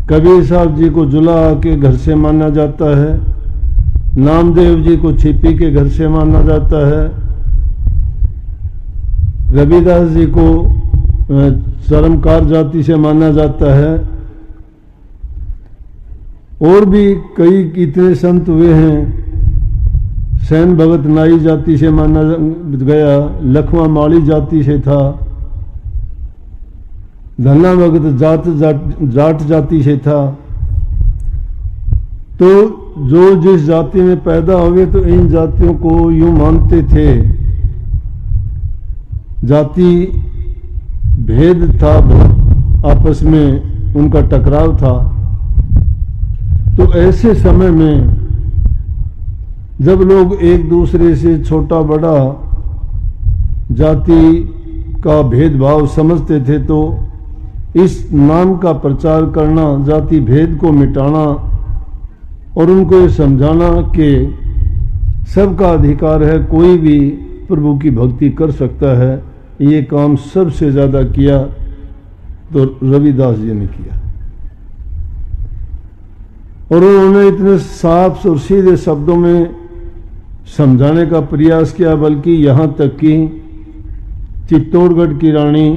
कबीर साहब जी को जुला के घर से माना जाता है, नामदेव जी को छिपी के घर से माना जाता है, रविदास जी को चरमकार जाति से माना जाता है, और भी कई इतने संत हुए हैं। सैन भगत नाई जाति से माना गया, लखवा माली जाति से था, धन्ना भगत जाट जाति से था। तो जो जिस जाति में पैदा हुए तो इन जातियों को यूं मानते थे, जाति भेद था, आपस में उनका टकराव था। तो ऐसे समय में जब लोग एक दूसरे से छोटा बड़ा जाति का भेदभाव समझते थे, तो इस नाम का प्रचार करना, जाति भेद को मिटाना और उनको ये समझाना कि सबका अधिकार है, कोई भी प्रभु की भक्ति कर सकता है, ये काम सबसे ज़्यादा किया तो रविदास जी ने किया। और उन्होंने इतने साफ और सीधे शब्दों में समझाने का प्रयास किया, बल्कि यहाँ तक कि चित्तौड़गढ़ की रानी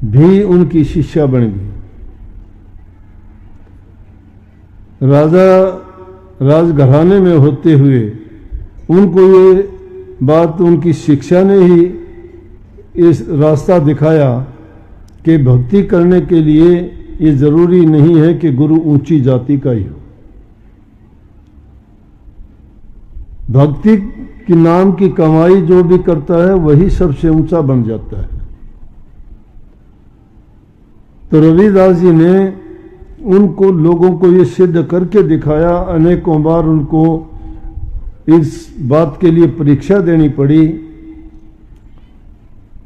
भी उनकी शिष्या बन गई। राजा राजघराने में होते हुए उनको ये बात उनकी शिक्षा ने ही इस रास्ता दिखाया कि भक्ति करने के लिए ये जरूरी नहीं है कि गुरु ऊंची जाति का ही हो। भक्ति के नाम की कमाई जो भी करता है वही सबसे ऊंचा बन जाता है। तो रविदास जी ने उनको, लोगों को ये सिद्ध करके दिखाया। अनेकों बार उनको इस बात के लिए परीक्षा देनी पड़ी,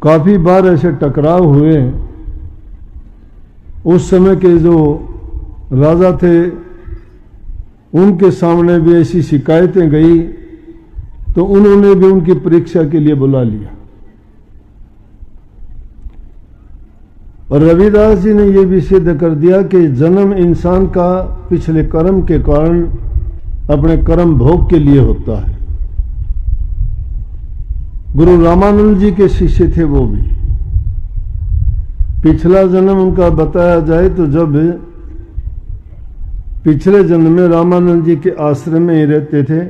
काफी बार ऐसे टकराव हुए। उस समय के जो राजा थे उनके सामने भी ऐसी शिकायतें गई, तो उन्होंने भी उनकी परीक्षा के लिए बुला लिया। और रविदास जी ने यह भी सिद्ध कर दिया कि जन्म इंसान का पिछले कर्म के कारण अपने कर्म भोग के लिए होता है। गुरु रामानंद जी के शिष्य थे वो भी। पिछला जन्म उनका बताया जाए तो जब पिछले जन्म में रामानंद जी के आश्रम में ही रहते थे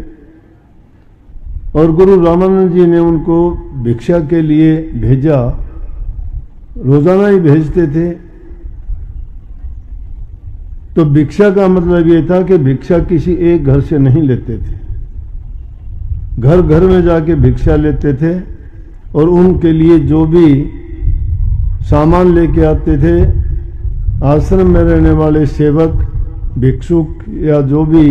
और गुरु रामानंद जी ने उनको भिक्षा के लिए भेजा, रोजाना ही भेजते थे। तो भिक्षा का मतलब ये था कि भिक्षा किसी एक घर से नहीं लेते थे, घर घर में जाके भिक्षा लेते थे और उनके लिए जो भी सामान लेके आते थे, आश्रम में रहने वाले सेवक, भिक्षुक या जो भी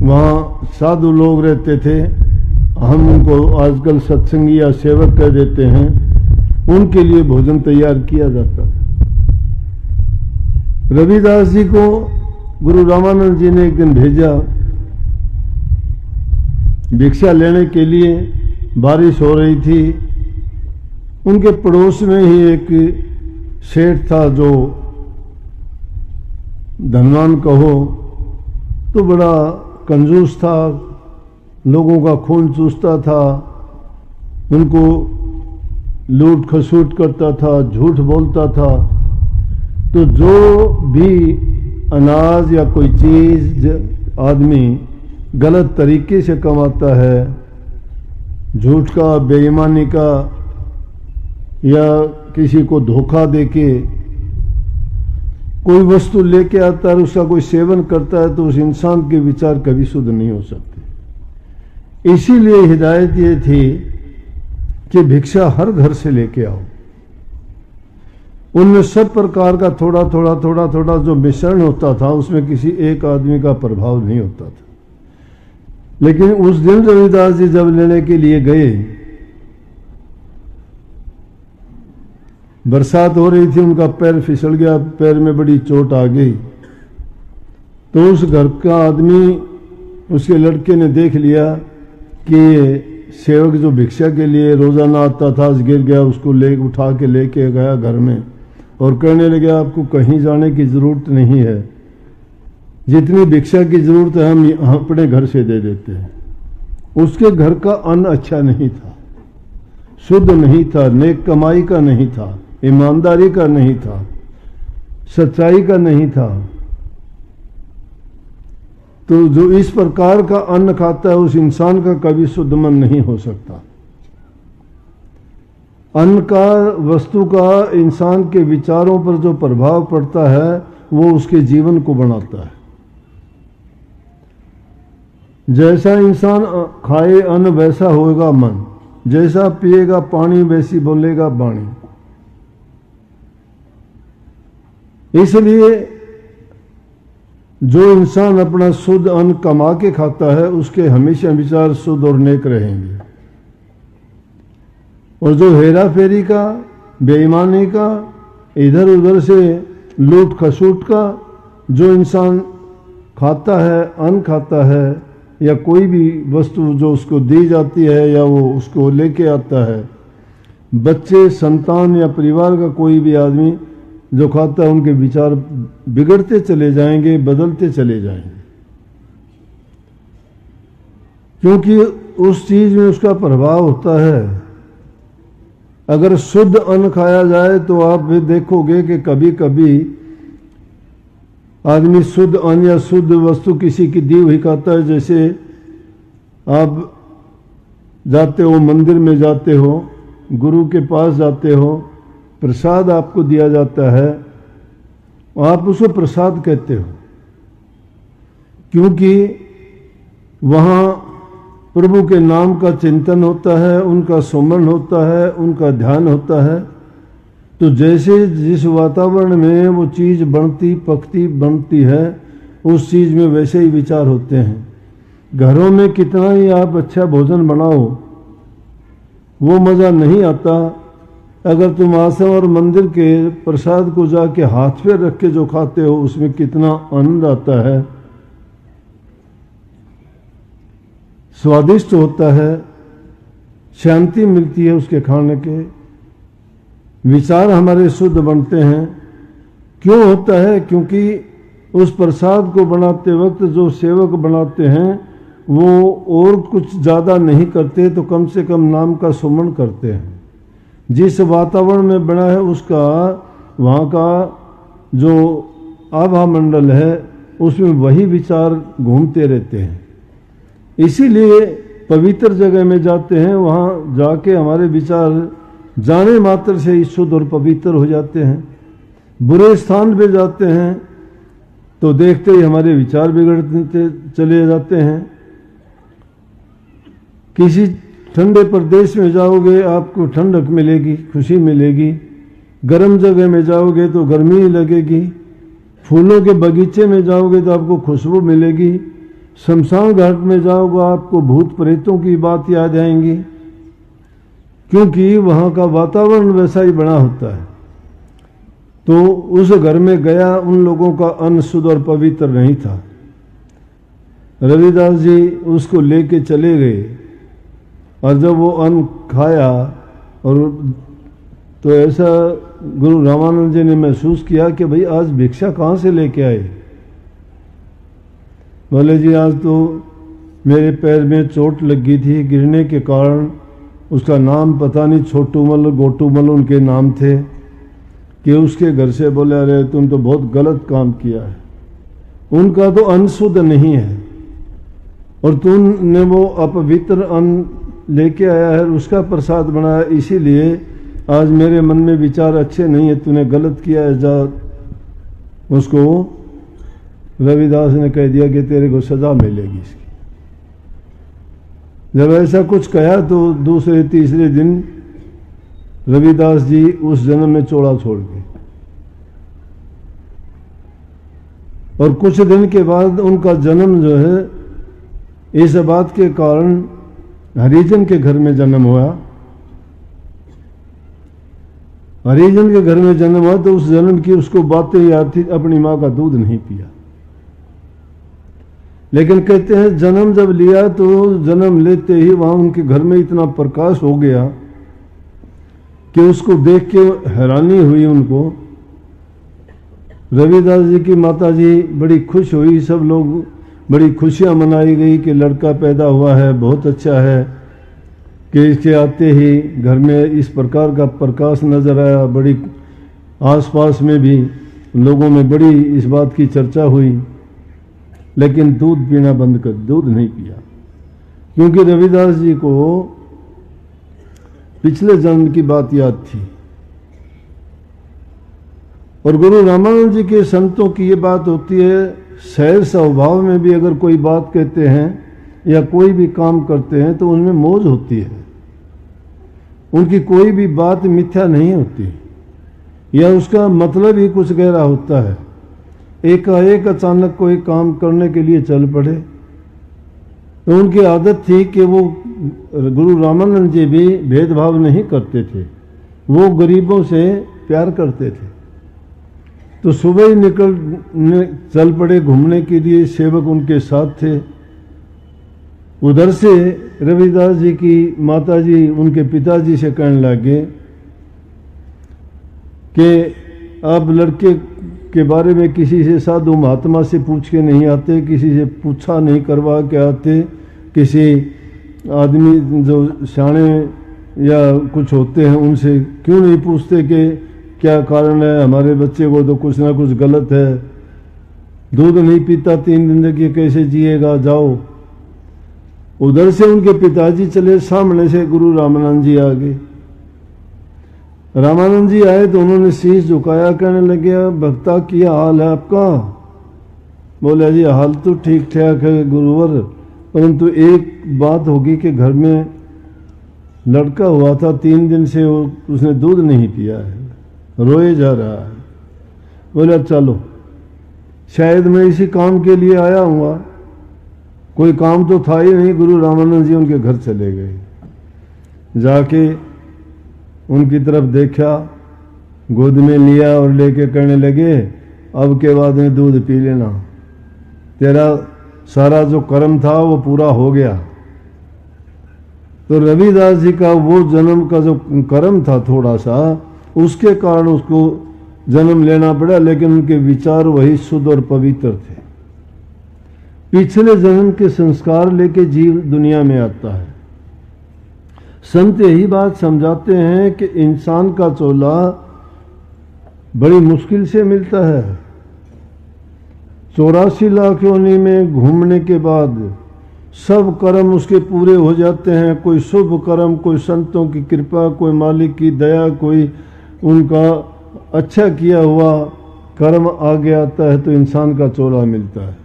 वहाँ साधु लोग रहते थे, हम उनको आजकल सत्संगी या सेवक कह देते हैं, उनके लिए भोजन तैयार किया जाता था। रविदास जी को गुरु रामानंद जी ने एक दिन भेजा भिक्षा लेने के लिए। बारिश हो रही थी। उनके पड़ोस में ही एक सेठ था जो धनवान कहो तो बड़ा कंजूस था, लोगों का खून चूसता था, उनको लूट खसूट करता था, झूठ बोलता था। तो जो भी अनाज या कोई चीज आदमी गलत तरीके से कमाता है, झूठ का, बेईमानी का या किसी को धोखा देके कोई वस्तु लेके आता है, उसका कोई सेवन करता है, तो उस इंसान के विचार कभी शुद्ध नहीं हो सकते। इसीलिए हिदायत ये थी कि भिक्षा हर घर से लेके आओ। उनमें सब प्रकार का थोड़ा थोड़ा थोड़ा थोड़ा जो मिश्रण होता था, उसमें किसी एक आदमी का प्रभाव नहीं होता था। लेकिन उस दिन रविदास जी जब लेने के लिए गए, बरसात हो रही थी, उनका पैर फिसल गया, पैर में बड़ी चोट आ गई। तो उस घर का आदमी, उसके लड़के ने देख लिया कि ये सेवक जो भिक्षा के लिए रोजाना आता था, गिर गया, उसको ले उठा के लेके गया घर में और कहने लगे आपको कहीं जाने की ज़रूरत नहीं है, जितनी भिक्षा की ज़रूरत है हम अपने घर से दे देते हैं। उसके घर का अन्न अच्छा नहीं था, शुद्ध नहीं था, नेक कमाई का नहीं था, ईमानदारी का नहीं था, सच्चाई का नहीं था। तो जो इस प्रकार का अन्न खाता है उस इंसान का कभी शुद्ध मन नहीं हो सकता। अन्न का, वस्तु का इंसान के विचारों पर जो प्रभाव पड़ता है वो उसके जीवन को बनाता है। जैसा इंसान खाए अन्न वैसा होगा मन, जैसा पिएगा पानी वैसी बोलेगा वाणी। इसलिए जो इंसान अपना शुद्ध अन्न कमा के खाता है उसके हमेशा विचार शुद्ध और नेक रहेंगे। और जो हेरा फेरी का, बेईमानी का, इधर उधर से लूट खसूट का जो इंसान खाता है, अन्न खाता है या कोई भी वस्तु जो उसको दी जाती है या वो उसको लेके आता है, बच्चे, संतान या परिवार का कोई भी आदमी जो खाता है उनके विचार बिगड़ते चले जाएंगे, बदलते चले जाएंगे, क्योंकि उस चीज में उसका प्रभाव होता है। अगर शुद्ध अन्न खाया जाए तो आप भी देखोगे कि कभी कभी आदमी शुद्ध अन्न या शुद्ध वस्तु किसी की दी हुई खाता है। जैसे आप जाते हो, मंदिर में जाते हो, गुरु के पास जाते हो, प्रसाद आपको दिया जाता है, आप उसको प्रसाद कहते हो, क्योंकि वहाँ प्रभु के नाम का चिंतन होता है, उनका सुमरण होता है, उनका ध्यान होता है। तो जैसे जिस वातावरण में वो चीज़ बनती पकती बनती है उस चीज़ में वैसे ही विचार होते हैं। घरों में कितना ही आप अच्छा भोजन बनाओ वो मज़ा नहीं आता अगर तुम आश्रम और मंदिर के प्रसाद को जाके हाथ पे रख के जो खाते हो उसमें कितना आनंद आता है, स्वादिष्ट होता है, शांति मिलती है उसके खाने के, विचार हमारे शुद्ध बनते हैं। क्यों होता है? क्योंकि उस प्रसाद को बनाते वक्त जो सेवक बनाते हैं वो और कुछ ज़्यादा नहीं करते तो कम से कम नाम का सुमरण करते हैं। जिस वातावरण में बना है उसका, वहाँ का जो आभा मंडल है उसमें वही विचार घूमते रहते हैं। इसीलिए पवित्र जगह में जाते हैं, वहाँ जाके हमारे विचार जाने मात्र से ही शुद्ध और पवित्र हो जाते हैं। बुरे स्थान पे जाते हैं तो देखते ही हमारे विचार बिगड़ते चले जाते हैं। किसी ठंडे प्रदेश में जाओगे आपको ठंडक मिलेगी, खुशी मिलेगी। गर्म जगह में जाओगे तो गर्मी ही लगेगी। फूलों के बगीचे में जाओगे तो आपको खुशबू मिलेगी। शमशान घाट में जाओगे आपको भूत प्रेतों की बात याद आएंगी, क्योंकि वहाँ का वातावरण वैसा ही बना होता है। तो उस घर में गया, उन लोगों का अन्न शुद्ध और पवित्र नहीं था। रविदास जी उसको लेके चले गए और जब वो अन्न खाया और तो ऐसा गुरु रामानंद जी ने महसूस किया कि भाई आज भिक्षा कहाँ से लेके आए। बोले जी आज तो मेरे पैर में चोट लगी थी, गिरने के कारण, उसका नाम पता नहीं, छोटूमल गोटूमल उनके नाम थे, कि उसके घर से बोले अरे तुम तो बहुत गलत काम किया है, उनका तो अन्न शुद्ध नहीं है और तुमने वो अपवित्र अन्न लेके आया है, उसका प्रसाद बनाया, इसीलिए आज मेरे मन में विचार अच्छे नहीं है, तूने गलत किया है, जा। उसको रविदास ने कह दिया कि तेरे को सजा मिलेगी इसकी। जब ऐसा कुछ कहा तो दूसरे तीसरे दिन रविदास जी उस जन्म में चोला छोड़ गए और कुछ दिन के बाद उनका जन्म जो है इस बात के कारण हरिजन के घर में जन्म हुआ। हरिजन के घर में जन्म हुआ तो उस जन्म की उसको बातें याद थी, अपनी माँ का दूध नहीं पिया। लेकिन कहते हैं जन्म जब लिया तो जन्म लेते ही वहाँ उनके घर में इतना प्रकाश हो गया कि उसको देख के हैरानी हुई उनको रविदास जी की माता जी बड़ी खुश हुई, सब लोग बड़ी खुशियां मनाई गई कि लड़का पैदा हुआ है, बहुत अच्छा है। कि इसके आते ही घर में इस प्रकार का प्रकाश नजर आया, बड़ी आसपास में भी लोगों में बड़ी इस बात की चर्चा हुई। लेकिन दूध पीना बंद कर, दूध नहीं पिया, क्योंकि रविदास जी को पिछले जन्म की बात याद थी। और गुरु रामानंद जी के संतों की ये बात होती है, सहज स्वभाव में भी अगर कोई बात कहते हैं या कोई भी काम करते हैं तो उनमें मौज होती है। उनकी कोई भी बात मिथ्या नहीं होती या उसका मतलब ही कुछ गहरा होता है। एकाएक अचानक कोई काम करने के लिए चल पड़े, तो उनकी आदत थी कि वो गुरु रामानंद जी भी भेदभाव नहीं करते थे, वो गरीबों से प्यार करते थे। तो सुबह ही चल पड़े घूमने के लिए, सेवक उनके साथ थे। उधर से रविदास जी की माता जी उनके पिताजी से कहने लगे कि अब लड़के के बारे में किसी से साधु महात्मा से पूछ के नहीं आते, किसी से पूछा नहीं करवा के आते, किसी आदमी जो सियाने या कुछ होते हैं उनसे क्यों नहीं पूछते कि क्या कारण है, हमारे बच्चे को तो कुछ ना कुछ गलत है, दूध नहीं पीता 3 दिन तक, ये कैसे जिएगा, जाओ। उधर से उनके पिताजी चले, सामने से गुरु रामानंद जी आ गए। रामानंद जी आए तो उन्होंने शीश झुकाया, कहने लगे भक्ता क्या हाल है आपका। बोला जी हाल तो ठीक ठाक है गुरुवर, परंतु एक बात होगी कि घर में लड़का हुआ था, 3 दिन से उसने दूध नहीं पिया है, रोए जा रहा है। बोला चलो, शायद मैं इसी काम के लिए आया हूँ, कोई काम तो था ही नहीं। गुरु रामानंद जी उनके घर चले गए, जाके उनकी तरफ देखा, गोद में लिया और लेके कहने लगे अब के बाद में दूध पी लेना, तेरा सारा जो कर्म था वो पूरा हो गया। तो रविदास जी का वो जन्म का जो कर्म था थोड़ा सा, उसके कारण उसको जन्म लेना पड़ा, लेकिन उनके विचार वही शुद्ध और पवित्र थे। पिछले जन्म के संस्कार लेके जीव दुनिया में आता है। संत यही बात समझाते हैं कि इंसान का चोला बड़ी मुश्किल से मिलता है। 84 लाख योनि में घूमने के बाद सब कर्म उसके पूरे हो जाते हैं। कोई शुभ कर्म, कोई संतों की कृपा, कोई मालिक की दया, कोई उनका अच्छा किया हुआ कर्म आगे आता है तो इंसान का चोला मिलता है।